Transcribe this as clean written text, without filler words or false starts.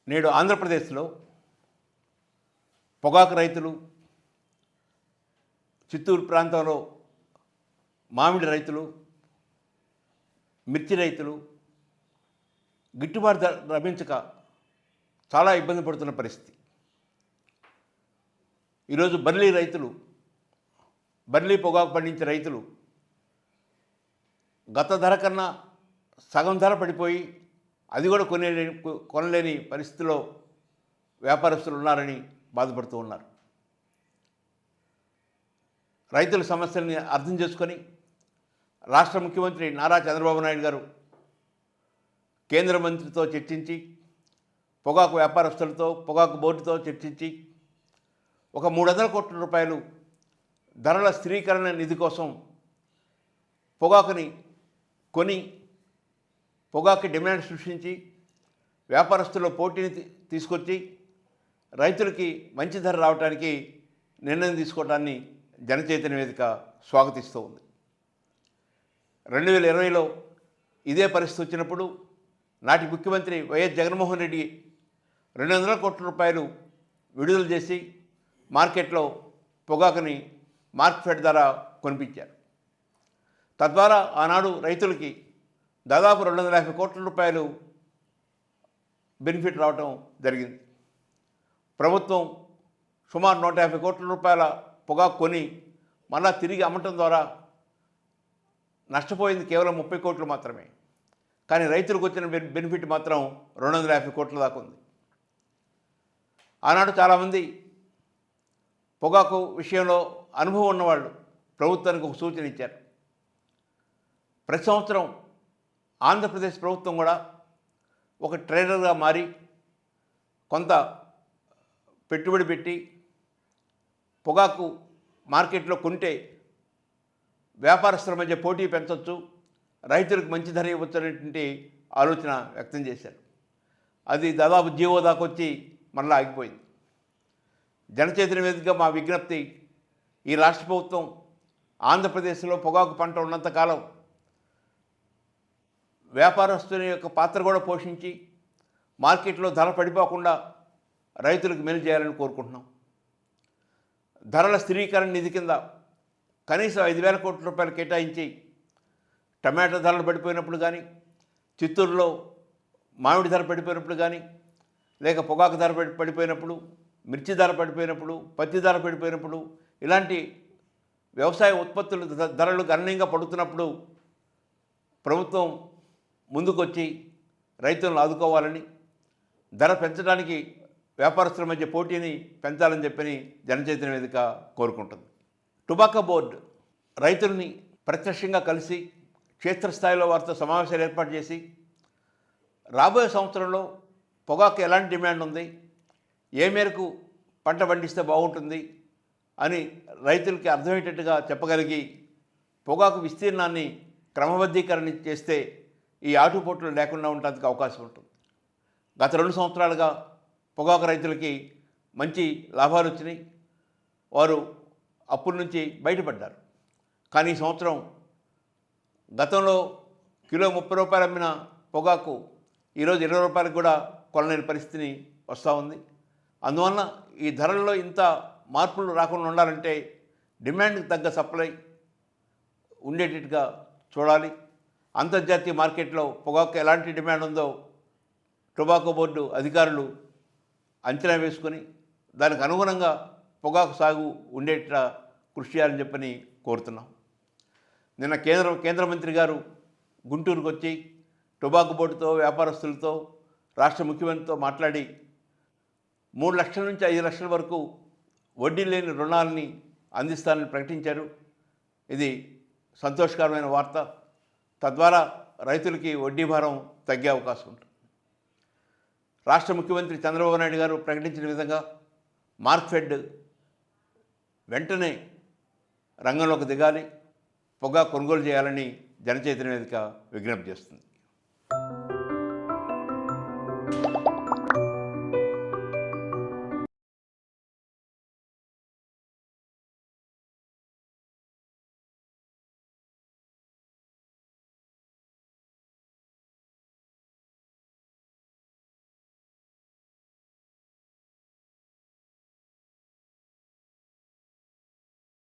నేడు ఆంధ్రప్రదేశ్లో పొగాకు రైతులు, చిత్తూరు ప్రాంతంలో మామిడి రైతులు, మిర్చి రైతులు గిట్టుబాటు ధర లభించక చాలా ఇబ్బంది పడుతున్న పరిస్థితి. ఈరోజు బర్లీ పొగాకు పండించే రైతులు గత ధర కన్నా సగం ధర పడిపోయి అది కూడా కొనలేని పరిస్థితిలో వ్యాపారస్తులు ఉన్నారని బాధపడుతూ ఉన్నారు. రైతుల సమస్యల్ని అర్థం చేసుకొని రాష్ట్ర ముఖ్యమంత్రి నారా చంద్రబాబు నాయుడు గారు కేంద్ర మంత్రితో చర్చించి, పొగాకు వ్యాపారస్తులతో, పొగాకు బోర్డుతో చర్చించి ఒక 300 కోట్ల రూపాయలు ధరల స్థిరీకరణ నిధి కోసం పొగాకుని కొని పొగాకు డిమాండ్ సృష్టించి వ్యాపారస్తుల్లో పోటీని తీసుకొచ్చి రైతులకి మంచి ధర రావడానికి నిర్ణయం తీసుకోవడాన్ని జనచైతన్య వేదిక స్వాగతిస్తూ ఉంది. 2020లో ఇదే పరిస్థితి వచ్చినప్పుడు నాటి ముఖ్యమంత్రి వైఎస్ జగన్మోహన్ రెడ్డి 200 కోట్ల రూపాయలు విడుదల చేసి మార్కెట్లో పొగాకుని మార్కెట్ ధర కొనిపించారు. తద్వారా ఆనాడు రైతులకి దాదాపు 250 కోట్ల రూపాయలు బెనిఫిట్ రావటం జరిగింది. ప్రభుత్వం సుమారు 150 కోట్ల రూపాయల పొగాకు కొని మళ్ళా తిరిగి అమ్మటం ద్వారా నష్టపోయింది కేవలం 30 కోట్లు మాత్రమే. కానీ రైతులకు వచ్చిన బెనిఫిట్ మాత్రం 250 కోట్ల దాకా ఉంది. ఆనాడు చాలామంది పొగాకు విషయంలో అనుభవం ఉన్నవాళ్ళు ప్రభుత్వానికి ఒక సూచన ఇచ్చారు. ప్రతి సంవత్సరం ఆంధ్రప్రదేశ్ ప్రభుత్వం కూడా ఒక ట్రేడర్గా మారి కొంత పెట్టుబడి పెట్టి పొగాకు మార్కెట్లో కొంటే వ్యాపారస్తుల మధ్య పోటీ పెంచవచ్చు, రైతులకు మంచి ధర ఇవ్వచ్చు అనేటువంటి ఆలోచన వ్యక్తం చేశారు. అది దాదాపు జీవో దాకా వచ్చి మళ్ళీ ఆగిపోయింది. జనచైతన్య వేదికగా మా విజ్ఞప్తి, ఈ రాష్ట్ర ప్రభుత్వం ఆంధ్రప్రదేశ్లో పొగాకు పంట ఉన్నంతకాలం వ్యాపారస్తుని యొక్క పాత్ర కూడా పోషించి మార్కెట్లో ధర పడిపోకుండా రైతులకు మేలు చేయాలని కోరుకుంటున్నాం. ధరల స్థిరీకరణ నిధి కింద కనీసం 5,000 కోట్ల రూపాయలు కేటాయించి టమాటా ధరలు పడిపోయినప్పుడు కానీ, చిత్తూరులో మామిడి ధర పడిపోయినప్పుడు కానీ, లేక పొగాకు ధర పడిపోయినప్పుడు, మిర్చి ధర పడిపోయినప్పుడు, పత్తి ధర పడిపోయినప్పుడు, ఇలాంటి వ్యవసాయ ఉత్పత్తుల ధరలు గణనీయంగా పడుతున్నప్పుడు ప్రభుత్వం ముందుకొచ్చి రైతులను ఆదుకోవాలని, ధర పెంచడానికి వ్యాపారస్తుల మధ్య పోటీని పెంచాలని చెప్పని జనచైతన్య వేదిక కోరుకుంటుంది. టొబాకో బోర్డు రైతుల్ని ప్రత్యక్షంగా కలిసి క్షేత్రస్థాయిలో వారితో సమావేశాలు ఏర్పాటు చేసి రాబోయే సంవత్సరంలో పొగాకు ఎలాంటి డిమాండ్ ఉంది, ఏ మేరకు పంట పండిస్తే బాగుంటుంది అని రైతులకి అర్థమయ్యేటట్టుగా చెప్పగలిగి పొగాకు విస్తీర్ణాన్ని క్రమబద్ధీకరణ చేస్తే ఈ ఆటుపోట్లు లేకుండా ఉండడానికి అవకాశం ఉంటుంది. గత 2 సంవత్సరాలుగా పొగాకు రైతులకి మంచి లాభాలు వచ్చినాయి, వారు అప్పుల నుంచి బయటపడ్డారు. కానీ ఈ సంవత్సరం గతంలో కిలో 30 రూపాయలు అమ్మిన పొగాకు ఈరోజు 20 రూపాయలకు కూడా కొనలేని పరిస్థితిని వస్తూ ఉంది. అందువలన ఈ ధరల్లో ఇంత మార్పులు రాకుండా ఉండాలంటే డిమాండ్కి తగ్గ సప్లై ఉండేటట్టుగా చూడాలి. అంతర్జాతీయ మార్కెట్లో పొగాకు ఎలాంటి డిమాండ్ ఉందో టొబాకో బోర్డు అధికారులు అంచనా వేసుకొని దానికి అనుగుణంగా పొగాకు సాగు ఉండేట్లా కృషి చేయాలని చెప్పని కోరుతున్నాం. నిన్న కేంద్ర మంత్రి గారు గుంటూరుకు వచ్చి టొబాకో బోర్డుతో, వ్యాపారస్తులతో, రాష్ట్ర ముఖ్యమంత్రితో మాట్లాడి 3 లక్షల నుంచి 5 లక్షల వరకు వడ్డీ లేని రుణాలని అందిస్తానని ప్రకటించారు. ఇది సంతోషకరమైన వార్త. తద్వారా రైతులకి వడ్డీ భారం తగ్గే అవకాశం ఉంటుంది. రాష్ట్ర ముఖ్యమంత్రి చంద్రబాబు నాయుడు గారు ప్రకటించిన విధంగా మార్క్ఫెడ్ వెంటనే రంగంలోకి దిగాలి, పొగాకు కొనుగోలు చేయాలని జనచైతన్య వేదిక విజ్ఞప్తి చేస్తుంది.